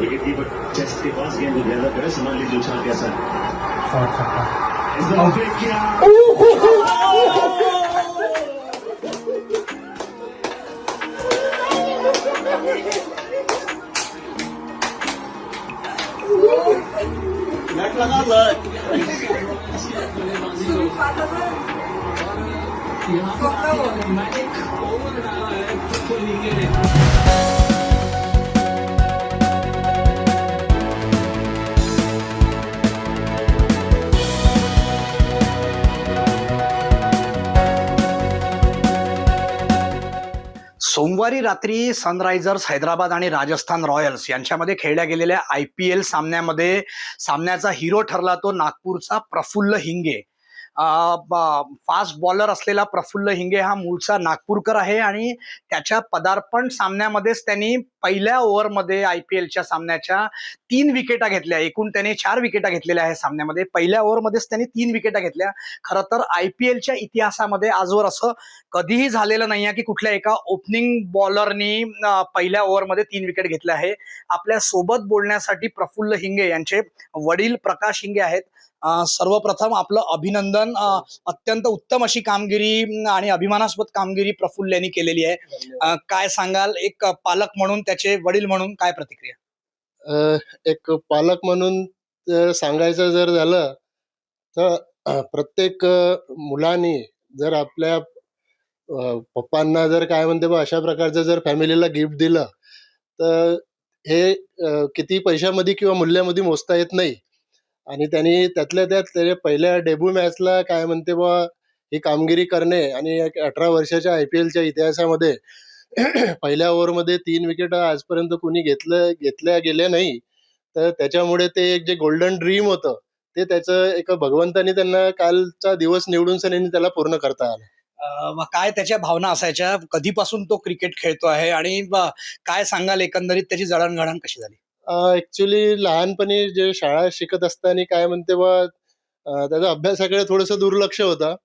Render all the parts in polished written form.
Wicket की chest के pass गेंद को ज्यादा करे, संभाल लीजिए उछाल के असर। इस दफा फेंक किया। नेट लगा लग सोमवारी रात्री सनरायझर्स हैदराबाद आणि राजस्थान रॉयल्स यांच्यामध्ये खेळल्या गेलेल्या IPL सामन्याचा हिरो ठरला तो नागपूरचा प्रफुल्ल हिंगे. फास्ट बॉलर असलेला प्रफुल्ल हिंगे हा मूळचा नागपूरकर आहे आणि त्याच्या पदार्पण सामन्यामध्येच त्यांनी पहिल्या ओव्हरमध्ये IPLच्या सामन्याच्या 3 विकेटा घेतल्या. एकूण त्याने 4 विकेटा घेतलेल्या आहे सामन्यामध्ये. पहिल्या ओव्हरमध्येच त्यांनी 3 विकेटा घेतल्या. खरं तर IPLच्या इतिहासामध्ये आजवर असं कधीही झालेलं नाही की कुठल्या एका ओपनिंग बॉलरनी पहिल्या ओव्हरमध्ये 3 विकेट घेतल्या आहे. आपल्या सोबत बोलण्यासाठी प्रफुल्ल हिंगे यांचे वडील प्रकाश हिंगे आहेत. सर्वप्रथम आपलं अभिनंदन. अत्यंत उत्तम अशी कामगिरी आणि अभिमानास्पद कामगिरी प्रफुल्ल यांनी केलेली आहे. काय सांगाल, एक पालक म्हणून, त्याचे वडील म्हणून काय प्रतिक्रिया? एक पालक म्हणून सांगायचं जर झालं तर प्रत्येक मुलांनी जर आपल्या पप्पांना जर काय म्हणते बा अशा प्रकारचं जर फॅमिलीला गिफ्ट दिलं तर हे किती पैशामध्ये किंवा मूल्यामध्ये मोजता येत नाही. आणि त्यांनी त्यातल्या त्यात त्याच्या पहिल्या डेब्यू मॅचला काय म्हणते बा ही कामगिरी करणे आणि 18 वर्षाच्या IPLच्या इतिहासामध्ये पहिल्या ओव्हरमध्ये 3 विकेट आजपर्यंत कोणी घेतल्या गेल्या नाही. तर त्याच्यामुळे ते एक जे गोल्डन ड्रीम होतं ते त्याचं एका भगवंतानी त्यांना कालचा दिवस निवडून सनी त्याला पूर्ण करता आलं. काय त्याच्या भावना असायच्या, कधीपासून तो क्रिकेट खेळतो आहे आणि काय सांगाल एकंदरीत त्याची जडणघडण कशी झाली? ऍक्च्युली लहानपणी जे शाळा शिकत असताना काय म्हणते बा त्याचा अभ्यासाकडे थोडंसं दुर्लक्ष होतं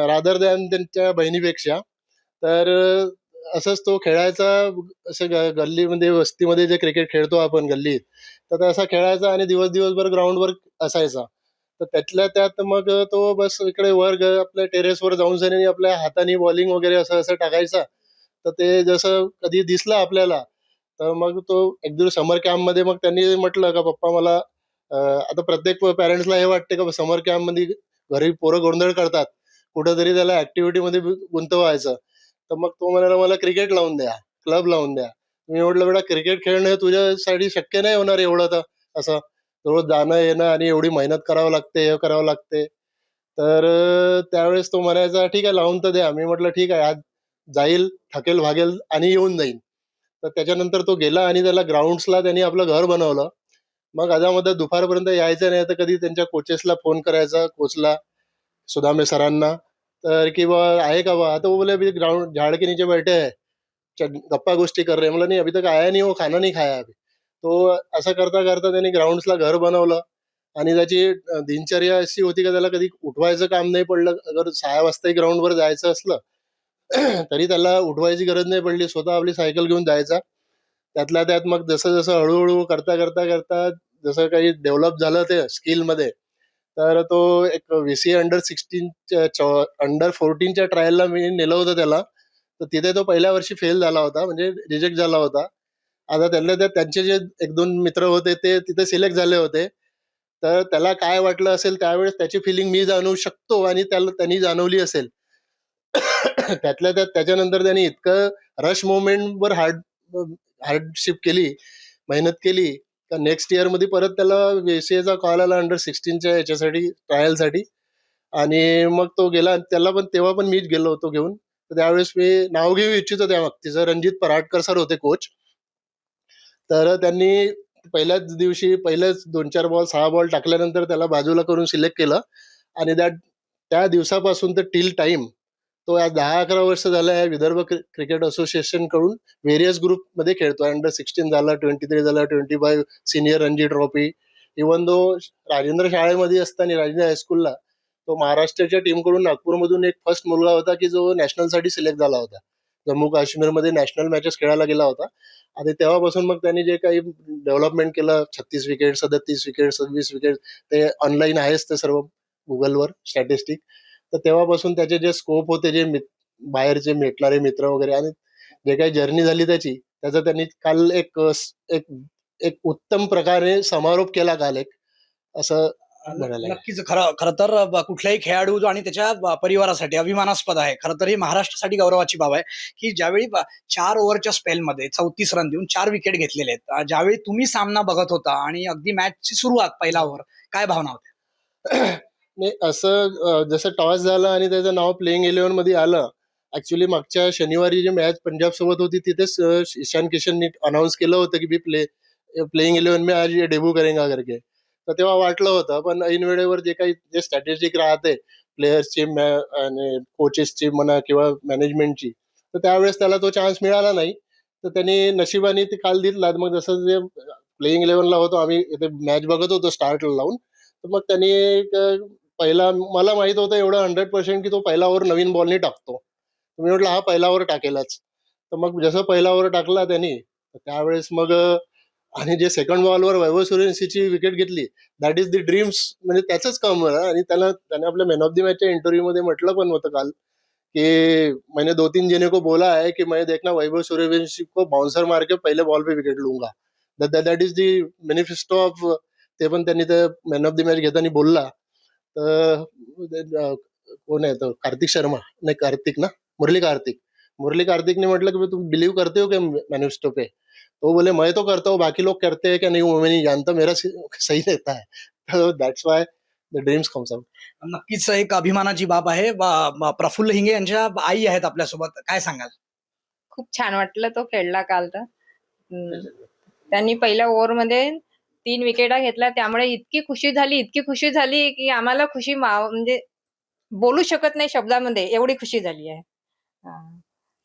रादर दॅन त्यांच्या बहिणीपेक्षा. तर असंच तो खेळायचा, असं गल्लीमध्ये वस्तीमध्ये जे क्रिकेट खेळतो आपण गल्लीत, तर तसा खेळायचा आणि दिवसभर ग्राउंडवर असायचा. तर त्यातल्या त्यात मग तो बस इकडे वर आपल्या टेरेसवर जाऊन सनी आपल्या हाताने बॉलिंग वगैरे असं टाकायचा. तर ते जसं कधी दिसलं आपल्याला तर मग तो एक दिवस समर कॅम्पमध्ये मग त्यांनी म्हटलं का पप्पा मला आता प्रत्येक पॅरेंट्सला हे वाटते का समर कॅम्पमध्ये घरी पोरं गोंधळ करतात, कुठंतरी त्याला ऍक्टिव्हिटीमध्ये गुंतवायचं. तर मग तो म्हणाला मला क्रिकेट लावून द्या, क्लब लावून द्या. मी म्हटलं बेटा क्रिकेट खेळणं हे तुझ्यासाठी शक्य नाही होणार एवढं, तर असं रोज जाणं येणं आणि एवढी मेहनत करावं लागते, हे करावं लागते. तर त्यावेळेस तो म्हणायचा ठीक आहे लावून तर द्या. मी म्हटलं ठीक आहे, आज जाईल, थकेल भागेल आणि येऊन जाईल. तर त्याच्यानंतर तो गेला आणि त्याला ग्राउंड्सला त्यांनी आपलं घर बनवलं. मग अजामध्ये दुपारपर्यंत यायचं नाही तर कधी त्यांच्या कोचेसला फोन करायचा, कोचला सुदामे सरांना, तर की बा आहे का बा. तो बोले अभी ग्राउंड झाड़ के नीचे बैठे है, गप्पा गोष्टी कर रहे. मला नाही अभी तक आया नहीं, वो खाना नहीं खाया अभी. तो असं करता करता त्यांनी ग्राउंड्सला घर बनवलं आणि त्याची दिनचर्या अशी होती का त्याला कधी उठवायचं काम नाही पडलं. अगर 6 वाजताही ग्राउंडवर जायचं असलं तरी त्याला उठवायची गरज नाही पडली. स्वतः आपली सायकल घेऊन जायचा. त्यातल्या त्यात मग जसं जसं हळूहळू करता करता करता जसं काही डेव्हलप झालं ते स्किलमध्ये, तर तो एक VCA अंडर 14च्या ट्रायलला मी नेलं होतं त्याला. तर तिथे तो पहिल्या वर्षी फेल झाला होता, म्हणजे रिजेक्ट झाला होता. आता त्यातल्या त्यात त्यांचे जे 1-2 मित्र होते ते तिथे सिलेक्ट झाले होते. तर त्याला काय वाटलं असेल त्यावेळेस त्याची फिलिंग मी जाणवू शकतो आणि त्यांनी जाणवली असेल. त्यातल्या त्यात त्याच्यानंतर त्यांनी इतकं रश मोमेंटवर हार्डशिप केली, मेहनत केली, तर नेक्स्ट इयर मध्ये परत त्याला VCAचा कॉल आला अंडर 16च्या याच्यासाठी ट्रायलसाठी. आणि मग तो गेला. त्याला पण तेव्हा पण मीच गेलो होतो घेऊन. तर त्यावेळेस मी नाव घेऊ इच्छितो त्या व्यक्तीचं, रणजित पराडकर सर होते कोच. तर त्यांनी पहिल्याच दिवशी पहिलेच 2-4 बॉल 6 बॉल टाकल्यानंतर त्याला बाजूला करून सिलेक्ट केलं. आणि त्या दिवसापासून तर टिल टाइम तो आज 10-11 वर्ष झालं आहे विदर्भ क्रिकेट असोसिएशन कडून व्हेरियस ग्रुप मध्ये खेळतोय. अंडर 16 झाला, 23 झाला, 25 सिनियर रणजी ट्रॉफी. इव्हन तो राजेंद्र शाळेमध्ये असताना राजेंद्र हायस्कूलला तो महाराष्ट्राच्या टीम कडून नागपूरमधून एक फर्स्ट मुलगा होता की जो नॅशनल साठी सिलेक्ट झाला होता. जम्मू काश्मीरमध्ये नॅशनल मॅचेस खेळायला गेला होता. आणि तेव्हापासून मग त्यांनी जे काही डेव्हलपमेंट केलं, 36 विकेट, 37 विकेट, 26 विकेट, ते ऑनलाईन आहेच ते सर्व गुगलवर स्टॅटिस्टिक. तर तेव्हापासून त्याचे जे स्कोप होते, जे बाहेरचे भेटणारे मित्र वगैरे, आणि जे काही जर्नी झाली त्याचा त्यांनी काल एक एक एक उत्तम प्रकारे समारोप केला काल एक, असं म्हणायला लागेल. नक्कीच. खरं तर कुठल्याही खेळाडू आणि त्याच्या परिवारासाठी अभिमानास्पद आहे. खरं तर ही महाराष्ट्रासाठी गौरवाची बाब आहे की ज्यावेळी 4 ओव्हरच्या स्पेलमध्ये 34 रन देऊन 4 विकेट घेतलेले आहेत. ज्यावेळी तुम्ही सामना बघत होता आणि अगदी मॅचची सुरुवात पहिला ओव्हर, काय भावना होत्या? नाही, असं जसं टॉस झालं आणि त्याचं नाव प्लेइंग 11 मध्ये आलं. ऍक्च्युली मागच्या शनिवारी जी मॅच पंजाब सोबत होती तिथेच ईशान किशननी अनाऊन्स केलं होतं की प्लेइंग 11 में आज ये डेब्यू करेगा करके. तर तेव्हा वाटलं होतं, पण ऐन वेळेवर जे काही जे स्ट्रॅटेजिक राहते प्लेयर्सची आणि कोचेसची म्हणा किंवा मॅनेजमेंटची, तर त्यावेळेस त्याला तो चान्स मिळाला नाही. तर त्यांनी नशिबाने ते काल दिला. मग जसं जे प्लेइंग 11ला होतो आम्ही, इथे मॅच बघत होतो स्टार्टला लावून, तर मग त्यांनी एक पहिला, मला माहित होतं एवढं 100% की तो पहिला ओव्हर नवीन बॉलनी टाकतो. मी म्हटलं हा पहिला ओव्हर टाकेलच. तर मग जसं पहिला ओव्हर टाकला त्यांनी, तर त्यावेळेस मग आणि जे सेकंड बॉलवर वैभव सूर्यवंशीची विकेट घेतली, दॅट इज द ड्रीम्स, म्हणजे त्याचंच काम आहे. आणि त्याने आपल्या मॅन ऑफ द मॅचच्या इंटरव्ह्यू मध्ये म्हटलं पण होतं काल कि मैंने 2-3 जने को बोला है कि मैं देखना वैभव सूर्यवंशी को बाउंसर मार के पहले बॉल पे विकेट लूंगा. That is the manifesto of, ते पण त्यांनी ते मॅन ऑफ द मॅच घेताना बोलला. तर कोण आहे तो, कार्तिक शर्मा, नाही कार्तिक ना, मुरली कार्तिक ने म्हटलं की तुम बिलीव करते हो क्या मैनिफेस्टो पे? तो बोले मैं तो करता हूँ, बाकी लोग करते हैं क्या नहीं वो मैं नहीं जानता, मेरा सही रहता है. तो that's why the dreams comes out. नक्कीच एक अभिमानाची बाब आहे. प्रफुल्ल हिंगे यांच्या आई आहेत आपल्यासोबत, काय सांगाल? खूप छान वाटलं तो खेळला काल तर. त्यांनी पहिल्या ओव्हरमध्ये 3 विकेटा घेतल्या, त्यामुळे इतकी खुशी झाली की आम्हाला खुशी म्हणजे बोलू शकत नाही शब्दामध्ये, एवढी खुशी झाली आहे.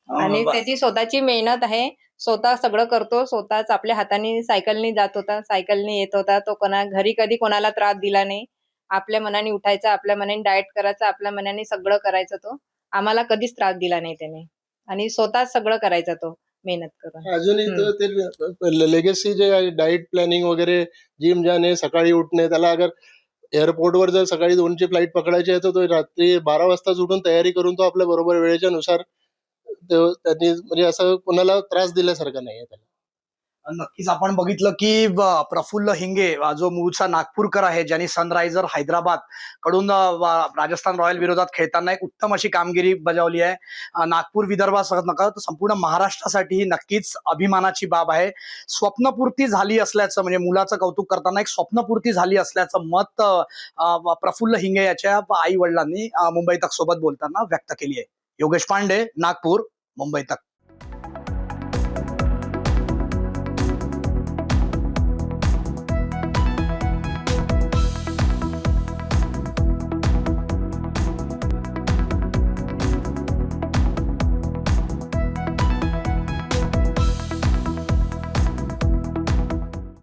आणि त्याची स्वतःची मेहनत आहे. स्वतः सगळं करतो, स्वतःच आपल्या हाताने सायकलनी जात होता, सायकलनी येत होता. तो घरी कधी कोणाला त्रास दिला नाही. आपल्या मनाने उठायचा, आपल्या मनाने डाएट करायचा, आपल्या मनाने सगळं करायचं. तो आम्हाला कधीच त्रास दिला नाही त्याने, आणि स्वतः सगळं करायचा तो मेहनत करून. अजूनही तो ते लेगेसी जे डाएट प्लॅनिंग वगैरे, जिम जाणे, सकाळी उठणे, त्याला अगर एअरपोर्टवर जर सकाळी 2ची फ्लाईट पकडायची आहे तर तो रात्री 12 वाजताच उठून तयारी करून तो आपल्या बरोबर वेळेच्या नुसार त्यांनी, म्हणजे असं कोणाला त्रास दिल्यासारखं नाहीये त्याला. नक्कीच आपण बघितलं की प्रफुल्ल हिंगे जो मूळचा नागपूरकर आहे, ज्यांनी सनरायझर हैदराबाद कडून राजस्थान रॉयल विरोधात खेळताना एक उत्तम अशी कामगिरी बजावली आहे. नागपूर विदर्भासह नका तर संपूर्ण महाराष्ट्रासाठी ही नक्कीच अभिमानाची बाब आहे. स्वप्नपूर्ती झाली असल्याचं, म्हणजे मुलाचं कौतुक करताना एक स्वप्नपूर्ती झाली असल्याचं मत प्रफुल्ल हिंगे याच्या आई वडिलांनी मुंबई तक सोबत बोलताना व्यक्त केली आहे. योगेश पांडे, नागपूर, मुंबई तक.